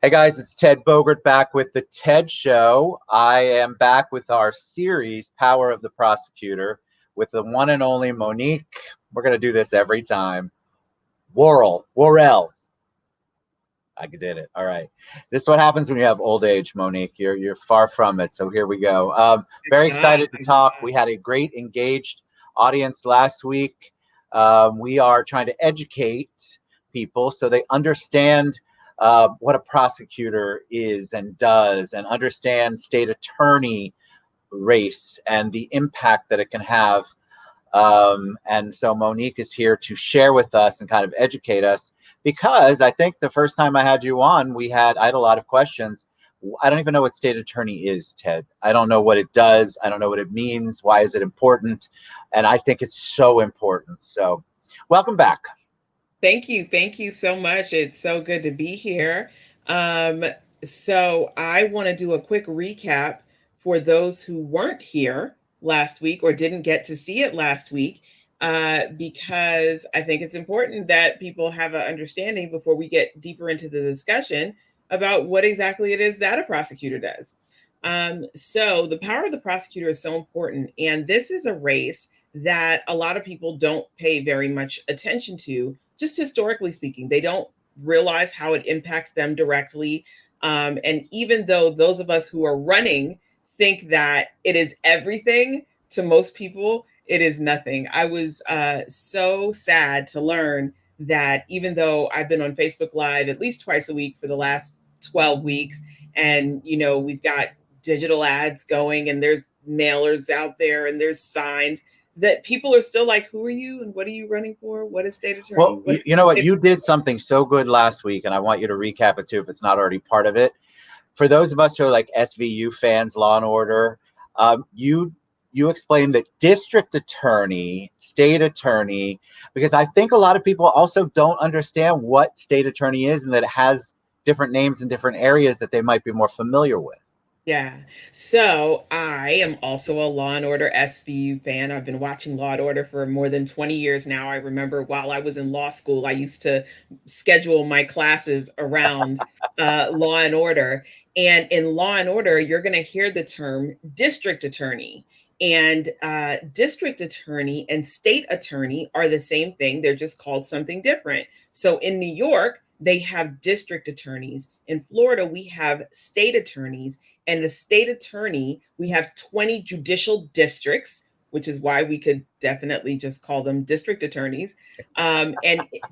Hey guys, it's Ted Bogert back with the TED Show. I am back with our series, Power of the Prosecutor, with the one and only Monique. We're going to do this every time. Worrell. I did it. All right. This is what happens when you have old age, Monique. You're far from it. So here we go. Very excited to talk. We had a great engaged audience last week. We are trying to educate people so they understand what a prosecutor is and does, and understand state attorney race and the impact that it can have. And so Monique is here to share with us and kind of educate us, because I think the first time I had you on, I had a lot of questions. I don't even know what state attorney is, Ted. I don't know what it does. I don't know what it means. Why is it important? And I think it's so important. So welcome back. Thank you. Thank you so much. It's so good to be here. Um, so, I want to do a quick recap for those who weren't here last week or didn't get to see it last week, because I think it's important that people have an understanding before we get deeper into the discussion about what exactly it is that a prosecutor does. So, the power of the prosecutor is so important. And this is a race that a lot of people don't pay very much attention to, just historically speaking. They don't realize how it impacts them directly. And even though those of us who are running think that it is everything, to most people, it is nothing. I was so sad to learn that even though I've been on Facebook Live at least twice a week for the last 12 weeks, and we've got digital ads going, and there's mailers out there, and there's signs, that people are still like, who are you and what are you running for? What is state attorney? Well, you know what? You did something so good last week, and I want you to recap it too, if it's not already part of it. For those of us who are like SVU fans, Law and Order, you explained that district attorney, state attorney, because I think a lot of people also don't understand what state attorney is, and that it has different names in different areas that they might be more familiar with. Yeah. So I am also a Law and Order SVU fan. I've been watching Law and Order for more than 20 years now. I remember while I was in law school, I used to schedule my classes around Law and Order. And in Law and Order, you're going to hear the term district attorney. And district attorney and state attorney are the same thing. They're just called something different. So in New York, they have district attorneys. In Florida, we have state attorneys. And the state attorney, we have 20 judicial districts, which is why we could definitely just call them district attorneys. And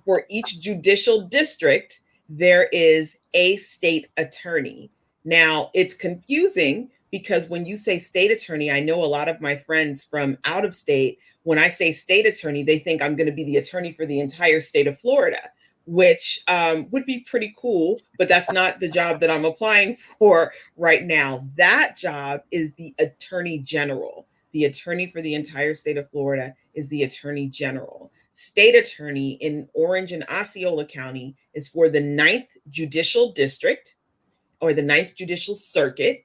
for each judicial district, there is a state attorney. Now, it's confusing because when you say state attorney, I know a lot of my friends from out of state, when I say state attorney, they think I'm going to be the attorney for the entire state of Florida, which would be pretty cool, but that's not the job that I'm applying for right now. That job is the attorney general. The attorney for the entire state of Florida is the attorney general. State attorney in Orange and Osceola County is for the Ninth Judicial District or the Ninth Judicial Circuit,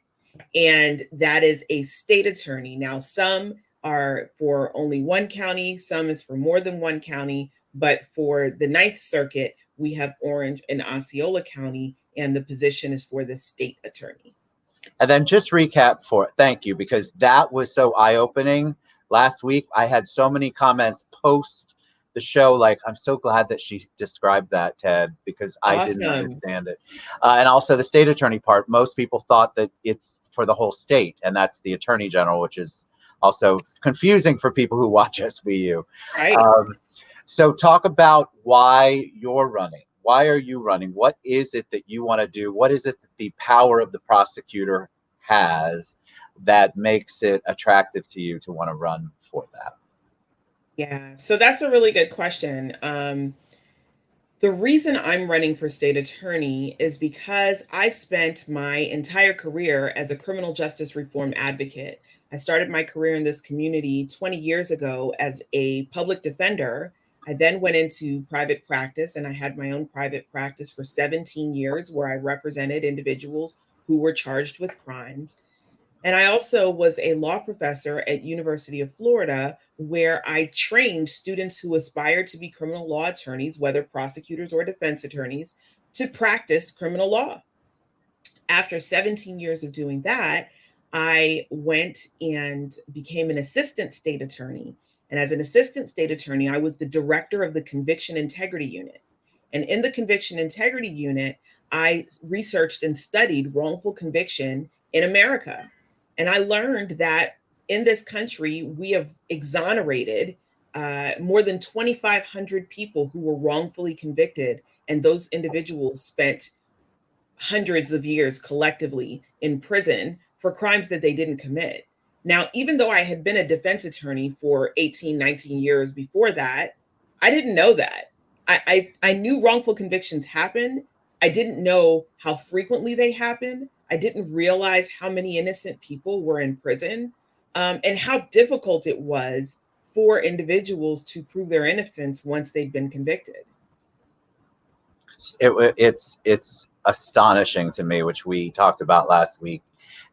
and that is a state attorney. Now, some are for only one county, some is for more than one county. But for the Ninth Circuit, we have Orange and Osceola County, and the position is for the state attorney. And then just recap for it. Thank you, because that was so eye-opening. Last week, I had so many comments post the show, like, I'm so glad that she described that, Ted, because I didn't understand it. And also the state attorney part, most people thought that it's for the whole state, and that's the attorney general, which is also confusing for people who watch SVU. Right. So talk about why you're running. Why are you running? What is it that you want to do? What is it that the power of the prosecutor has that makes it attractive to you to want to run for that? Yeah, so that's a really good question. The reason I'm running for state attorney is because I spent my entire career as a criminal justice reform advocate. I started my career in this community 20 years ago as a public defender. I then went into private practice, and I had my own private practice for 17 years where I represented individuals who were charged with crimes. And I also was a law professor at University of Florida, where I trained students who aspired to be criminal law attorneys, whether prosecutors or defense attorneys, to practice criminal law. After 17 years of doing that, I went and became an assistant state attorney. And as an assistant state attorney, I was the director of the Conviction Integrity Unit. And in the Conviction Integrity Unit, I researched and studied wrongful conviction in America. And I learned that in this country, we have exonerated more than 2,500 people who were wrongfully convicted. And those individuals spent hundreds of years collectively in prison for crimes that they didn't commit. Now, even though I had been a defense attorney for 18, 19 years before that, I didn't know that. I knew wrongful convictions happen. I didn't know how frequently they happen. I didn't realize how many innocent people were in prison, and how difficult it was for individuals to prove their innocence once they'd been convicted. It's astonishing to me, which we talked about last week.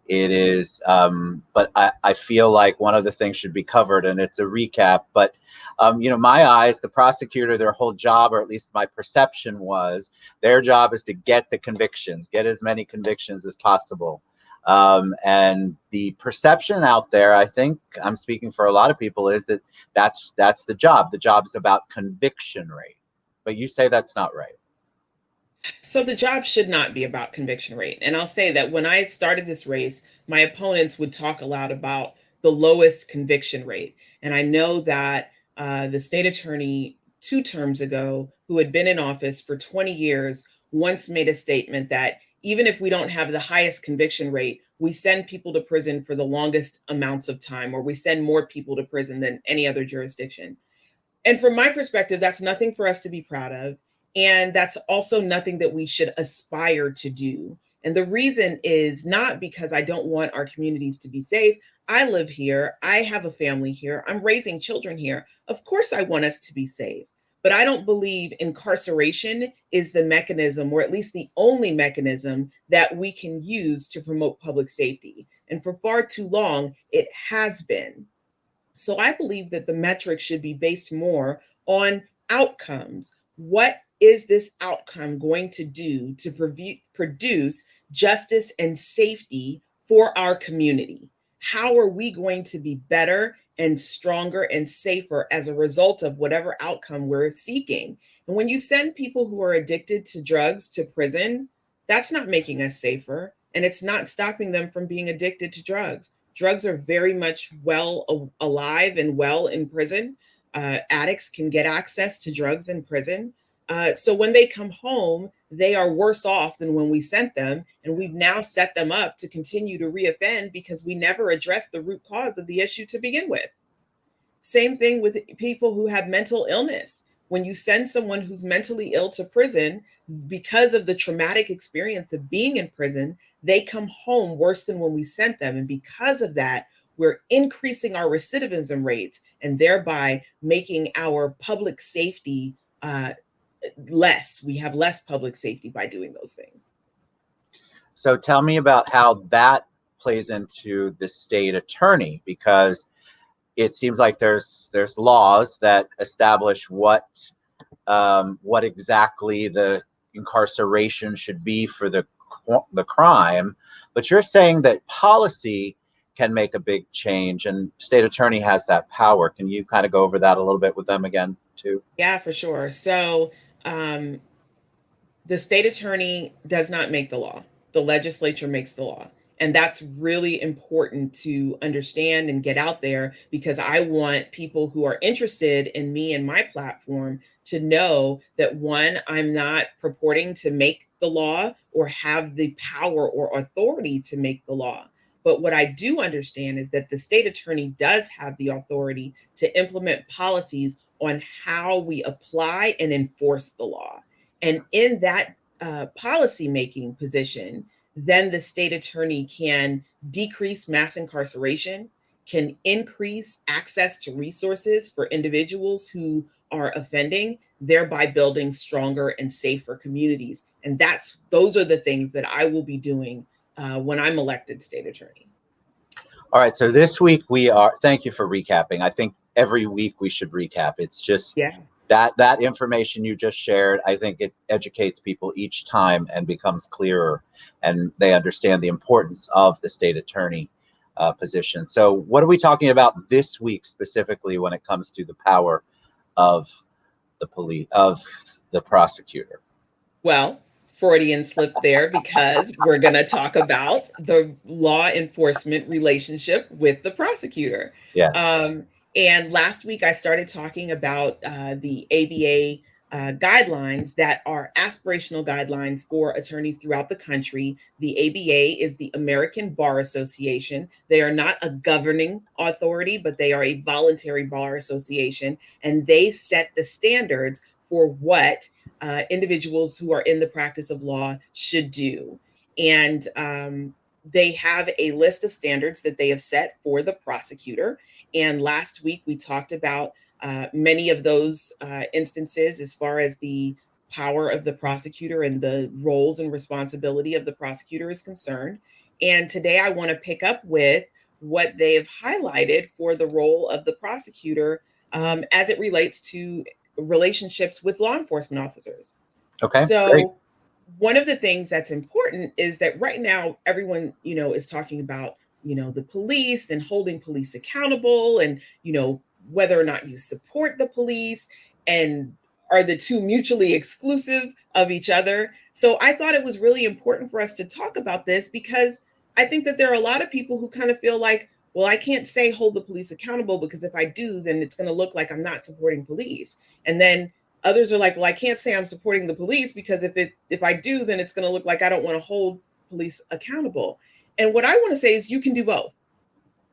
It is, but I feel like one of the things should be covered, and it's a recap. But my eyes, the prosecutor, their whole job, or at least my perception was, their job is to get the convictions, get as many convictions as possible. And the perception out there, I think I'm speaking for a lot of people, is that that's the job. The job is about conviction rate. But you say that's not right. So the job should not be about conviction rate. And I'll say that when I started this race, my opponents would talk a lot about the lowest conviction rate. And I know that the state attorney 2 terms ago, who had been in office for 20 years, once made a statement that even if we don't have the highest conviction rate, we send people to prison for the longest amounts of time, or we send more people to prison than any other jurisdiction. And from my perspective, that's nothing for us to be proud of. And that's also nothing that we should aspire to do. And the reason is not because I don't want our communities to be safe. I live here. I have a family here. I'm raising children here. Of course, I want us to be safe. But I don't believe incarceration is the mechanism, or at least the only mechanism, that we can use to promote public safety. And for far too long, it has been. So I believe that the metric should be based more on outcomes. What is this outcome going to do to produce justice and safety for our community? How are we going to be better and stronger and safer as a result of whatever outcome we're seeking? And when you send people who are addicted to drugs to prison, that's not making us safer, and it's not stopping them from being addicted to drugs. Drugs are very much well alive and well in prison. Addicts can get access to drugs in prison. So when they come home, they are worse off than when we sent them. And we've now set them up to continue to reoffend because we never addressed the root cause of the issue to begin with. Same thing with people who have mental illness. When you send someone who's mentally ill to prison, because of the traumatic experience of being in prison, they come home worse than when we sent them. And because of that, we're increasing our recidivism rates and thereby making our public safety less. We have less public safety by doing those things. So tell me about how that plays into the state attorney, because it seems like there's laws that establish what exactly the incarceration should be for the crime, but you're saying that policy can make a big change, and state attorney has that power. Can you kind of go over that a little bit with them again too? Yeah, for sure. So the state attorney does not make the law. The legislature makes the law. And that's really important to understand and get out there, because I want people who are interested in me and my platform to know that, one, I'm not purporting to make the law or have the power or authority to make the law. But what I do understand is that the state attorney does have the authority to implement policies on how we apply and enforce the law. And in that policy making position, then the state attorney can decrease mass incarceration, can increase access to resources for individuals who are offending, thereby building stronger and safer communities. And those are the things that I will be doing when I'm elected state attorney. All right, so this week thank you for recapping. I think every week we should recap. It's just, that information you just shared, I think it educates people each time and becomes clearer, and they understand the importance of the state attorney position. So what are we talking about this week specifically when it comes to the power of the police, of the prosecutor? Well, Freudian slip there, because we're going to talk about the law enforcement relationship with the prosecutor. Yes. Um, and last week I started talking about the ABA guidelines that are aspirational guidelines for attorneys throughout the country. The ABA is the American Bar Association. They are not a governing authority, but they are a voluntary bar association, and they set the standards for what individuals who are in the practice of law should do. And they have a list of standards that they have set for the prosecutor. And last week we talked about many of those instances as far as the power of the prosecutor and the roles and responsibility of the prosecutor is concerned. And today I want to pick up with what they have highlighted for the role of the prosecutor as it relates to relationships with law enforcement officers. Okay, great. So one of the things that's important is that right now everyone, is talking about, the police and holding police accountable, and, whether or not you support the police, and are the two mutually exclusive of each other. So I thought it was really important for us to talk about this, because I think that there are a lot of people who kind of feel like, well, I can't say hold the police accountable, because if I do, then it's going to look like I'm not supporting police. And then others are like, well, I can't say I'm supporting the police, because if I do, then it's going to look like I don't want to hold police accountable. And what I want to say is you can do both.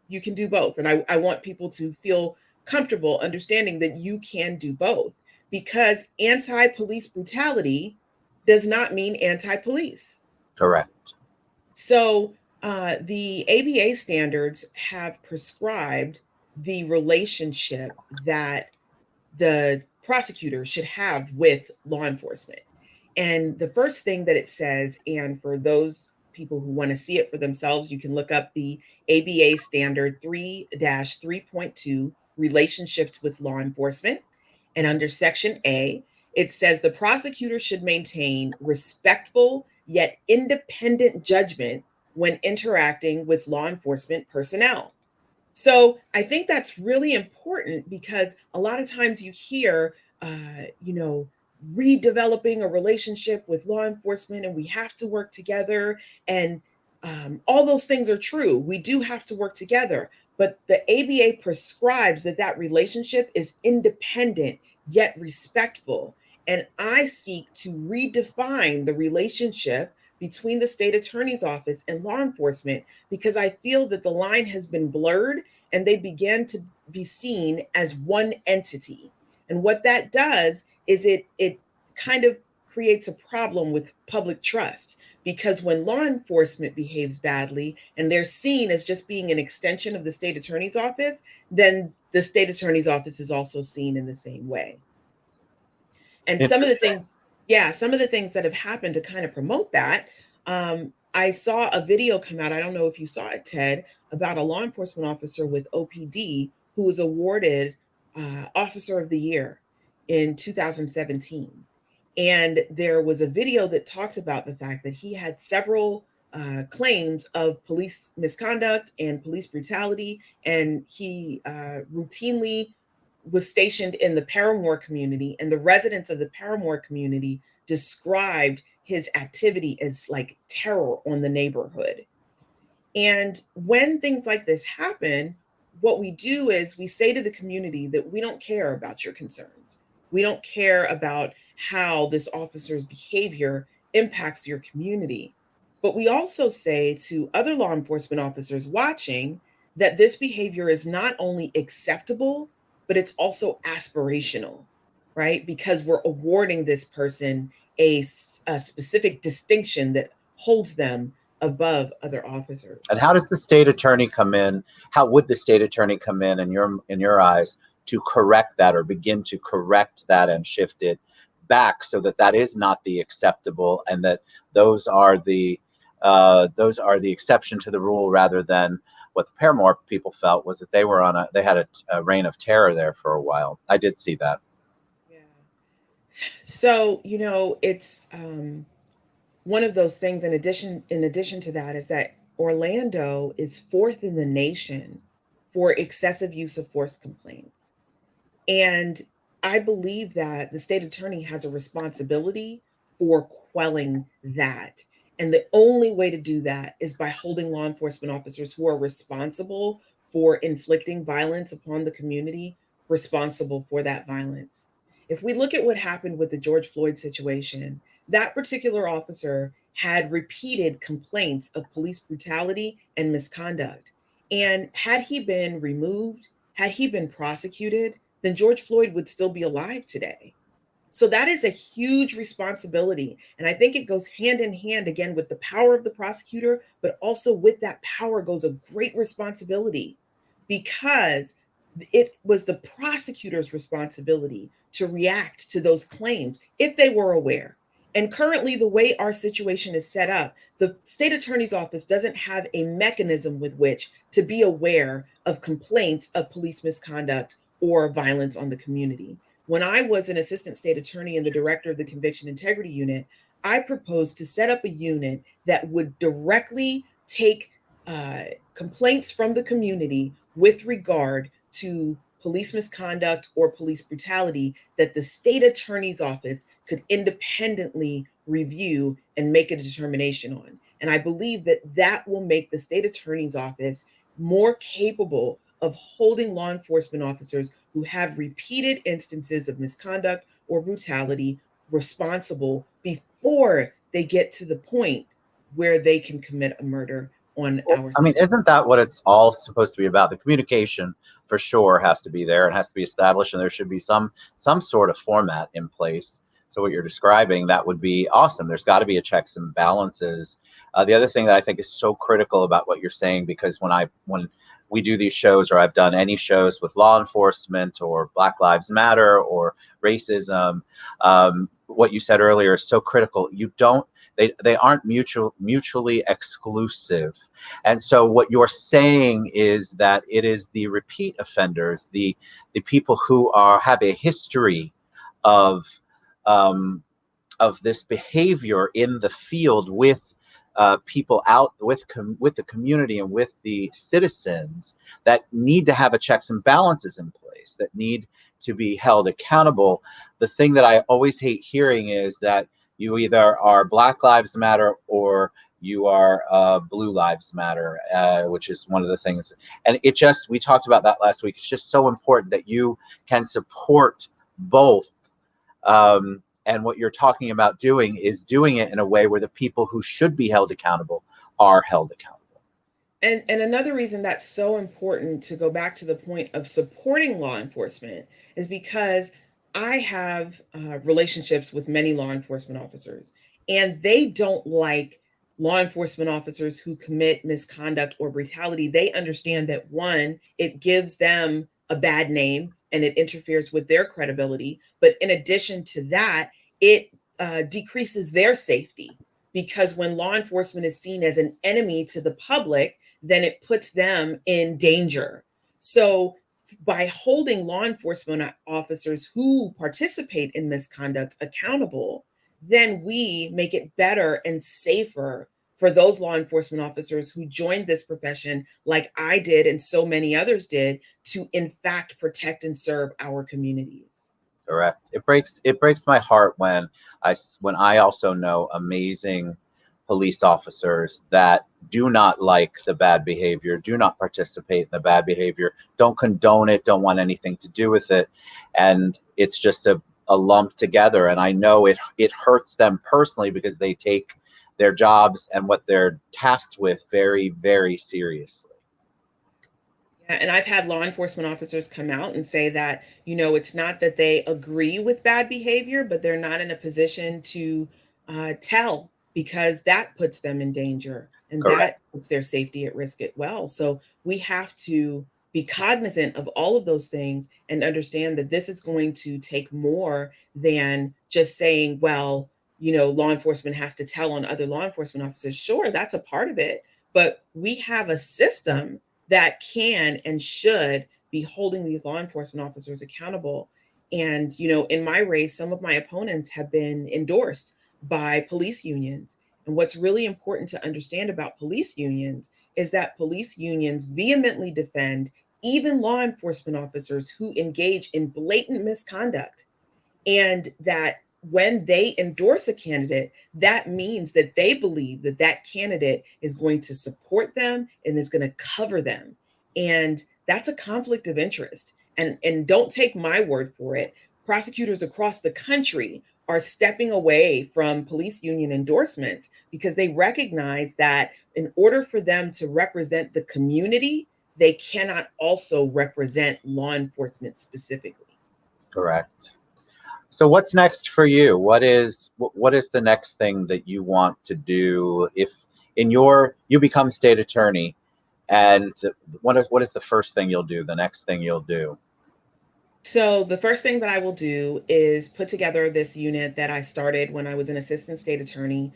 You can do both. And I want people to feel comfortable understanding that you can do both, because anti-police brutality does not mean anti-police. Correct. So the ABA standards have prescribed the relationship that the prosecutor should have with law enforcement. And the first thing that it says, and for those people who want to see it for themselves, you can look up the ABA standard 3-3.2, relationships with law enforcement. And under section A, it says the prosecutor should maintain respectful yet independent judgment when interacting with law enforcement personnel. So I think that's really important, because a lot of times you hear, redeveloping a relationship with law enforcement, and we have to work together. And all those things are true. We do have to work together. But the ABA prescribes that that relationship is independent yet respectful. And I seek to redefine the relationship between the state attorney's office and law enforcement, because I feel that the line has been blurred and they began to be seen as one entity. And what that does is it kind of creates a problem with public trust, because when law enforcement behaves badly and they're seen as just being an extension of the state attorney's office, then the state attorney's office is also seen in the same way. And some of the things, some of the things that have happened to kind of promote that, I saw a video come out, I don't know if you saw it, Ted, about a law enforcement officer with OPD who was awarded Officer of the Year in 2017. And there was a video that talked about the fact that he had several claims of police misconduct and police brutality, and he routinely was stationed in the Paramore community, and the residents of the Paramore community described his activity as like terror on the neighborhood. And when things like this happen, what we do is we say to the community that we don't care about your concerns. We don't care about how this officer's behavior impacts your community. But we also say to other law enforcement officers watching that this behavior is not only acceptable, but it's also aspirational, right? Because we're awarding this person a specific distinction that holds them above other officers. And how does the state attorney come in? How would the state attorney come in your eyes to correct that, or begin to correct that and shift it back so that that is not the acceptable, and that those are the exception to the rule, rather than what the Paramore people felt was that they had a reign of terror there for a while. I did see that. Yeah. So, it's one of those things. In addition to that, is that Orlando is fourth in the nation for excessive use of force complaints. And I believe that the state attorney has a responsibility for quelling that. And the only way to do that is by holding law enforcement officers who are responsible for inflicting violence upon the community responsible for that violence. If we look at what happened with the George Floyd situation, that particular officer had repeated complaints of police brutality and misconduct. And had he been removed, had he been prosecuted, then George Floyd would still be alive today. So that is a huge responsibility. And I think it goes hand in hand again with the power of the prosecutor, but also with that power goes a great responsibility, because it was the prosecutor's responsibility to react to those claims if they were aware. And currently, the way our situation is set up, the state attorney's office doesn't have a mechanism with which to be aware of complaints of police misconduct or violence on the community. When I was an assistant state attorney and the director of the Conviction Integrity Unit, I proposed to set up a unit that would directly take uh, complaints from the community with regard to police misconduct or police brutality that the state attorney's office could independently review and make a determination on. And I believe that that will make the state attorney's office more capable of holding law enforcement officers who have repeated instances of misconduct or brutality responsible before they get to the point where they can commit a murder on Well, our I mean, citizens. isn't that what it's all supposed to be about? The communication for sure has to be there and has to be established, and there should be some sort of format in place. So what you're describing, that would be awesome. There's got to be a checks and balances. The other thing that I think is so critical about what you're saying, because when we do these shows, or I've done any shows with law enforcement or Black Lives Matter or racism, what you said earlier is so critical. You don't they aren't mutually exclusive. And so what you're saying is that it is the repeat offenders, the people who are have a history of um, of this behavior in the field with people out with the community and with the citizens, that need to have a checks and balances in place, that need to be held accountable. The thing that I always hate hearing is that you either are Black Lives Matter or you are Blue Lives Matter, which is one of the things. And it just, we talked about that last week. It's just so important that you can support both. And what you're talking about doing is doing it in a way where the people who should be held accountable are held accountable. And another reason that's so important, to go back to the point of supporting law enforcement, is because I have relationships with many law enforcement officers, and they don't like law enforcement officers who commit misconduct or brutality. They understand that, one, it gives them a bad name and it interferes with their credibility. But in addition to that, it decreases their safety, because when law enforcement is seen as an enemy to the public, then it puts them in danger. So, by holding law enforcement officers who participate in misconduct accountable, then we make it better and safer for those law enforcement officers who joined this profession, like I did and so many others did, to in fact protect and serve our communities. Correct. It breaks my heart when I also know amazing police officers that do not like the bad behavior, do not participate in the bad behavior, don't condone it, don't want anything to do with it, and it's just a lump together. And I know it hurts them personally, because they take their jobs and what they're tasked with very, very seriously. Yeah, and I've had law enforcement officers come out and say that, it's not that they agree with bad behavior, but they're not in a position to tell, because that puts them in danger and Correct. that puts their safety at risk as well. So we have to be cognizant of all of those things and understand that this is going to take more than just saying, well, law enforcement has to tell on other law enforcement officers. Sure, that's a part of it, but we have a system that can and should be holding these law enforcement officers accountable. And, in my race, some of my opponents have been endorsed by police unions. And what's really important to understand about police unions is that police unions vehemently defend even law enforcement officers who engage in blatant misconduct. And that when they endorse a candidate, that means that they believe that that candidate is going to support them and is going to cover them. And that's a conflict of interest. And don't take my word for it. Prosecutors across the country are stepping away from police union endorsements because they recognize that in order for them to represent the community, they cannot also represent law enforcement specifically. Correct. So what's next for you? What is the next thing that you want to do if you become state attorney, and what is the first thing you'll do, the next thing you'll do? So, the first thing that I will do is put together this unit that I started when I was an assistant state attorney,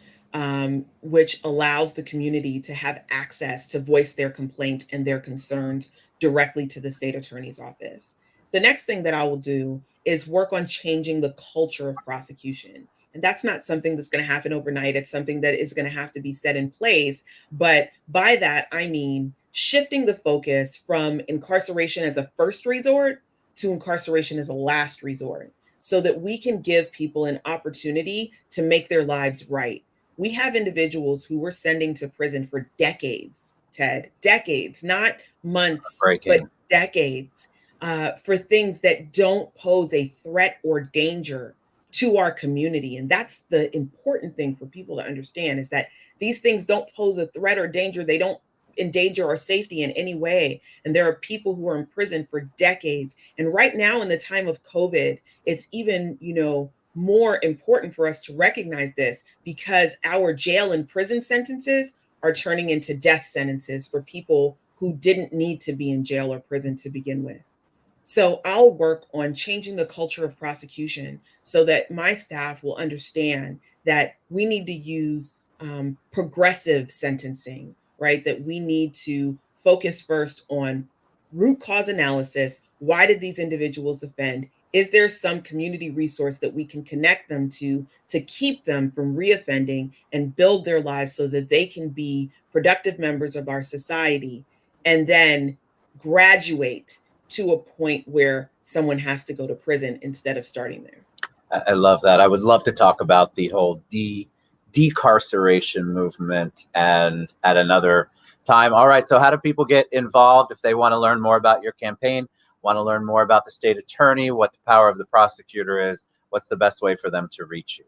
which allows the community to have access to voice their complaints and their concerns directly to the state attorney's office. The next thing that I will do is work on changing the culture of prosecution. And that's not something that's going to happen overnight. It's something that is going to have to be set in place. But by that, I mean shifting the focus from incarceration as a first resort to incarceration as a last resort so that we can give people an opportunity to make their lives right. We have individuals who we're sending to prison for decades, Ted, decades, not months, but Breaking. decades, for things that don't pose a threat or danger to our community. And that's the important thing for people to understand, is that these things don't pose a threat or danger. They don't endanger our safety in any way. And there are people who are in prison for decades. And right now, in the time of COVID, it's even, more important for us to recognize this, because our jail and prison sentences are turning into death sentences for people who didn't need to be in jail or prison to begin with. So I'll work on changing the culture of prosecution so that my staff will understand that we need to use progressive sentencing, right? That we need to focus first on root cause analysis. Why did these individuals offend? Is there some community resource that we can connect them to keep them from reoffending and build their lives so that they can be productive members of our society, and then graduate to a point where someone has to go to prison instead of starting there? I love that. I would love to talk about the whole decarceration movement and at another time. All right. So, how do people get involved if they want to learn more about your campaign, want to learn more about the state attorney, what the power of the prosecutor is? What's the best way for them to reach you?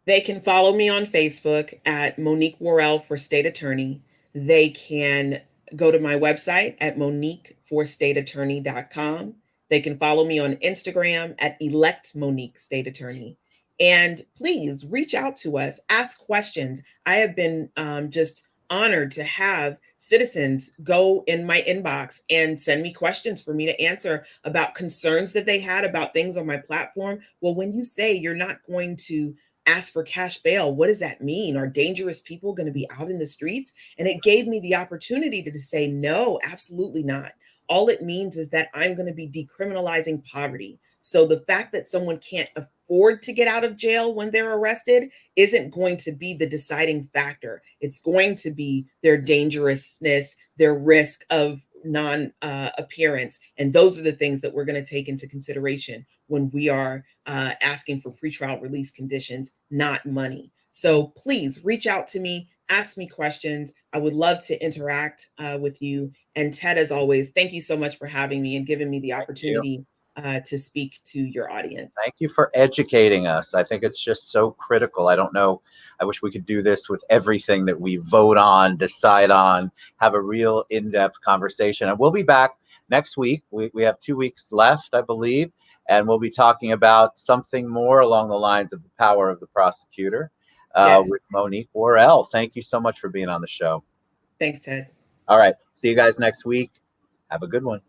They can follow me on Facebook at Monique Worrell for State Attorney. They can go to my website at moniqueforstateattorney.com. They can follow me on Instagram at elect Monique State Attorney. And please reach out to us, ask questions. I have been just honored to have citizens go in my inbox and send me questions for me to answer about concerns that they had about things on my platform. Well, when you say you're not going to ask for cash bail, what does that mean? Are dangerous people going to be out in the streets? And it gave me the opportunity to say, no, absolutely not. All it means is that I'm going to be decriminalizing poverty. So the fact that someone can't afford to get out of jail when they're arrested isn't going to be the deciding factor. It's going to be their dangerousness, their risk of non-appearance. And those are the things that we're going to take into consideration when we are asking for pretrial release conditions, not money. So please reach out to me, ask me questions. I would love to interact with you. And Ted, as always, thank you so much for having me and giving me the opportunity to speak to your audience. Thank you for educating us. I think it's just so critical. I don't know. I wish we could do this with everything that we vote on, decide on, have a real in-depth conversation. And we'll be back next week. We have 2 weeks left, I believe, and we'll be talking about something more along the lines of the power of the prosecutor Yes. with Monique Worrell. Thank you so much for being on the show. Thanks, Ted. All right. See you guys next week. Have a good one.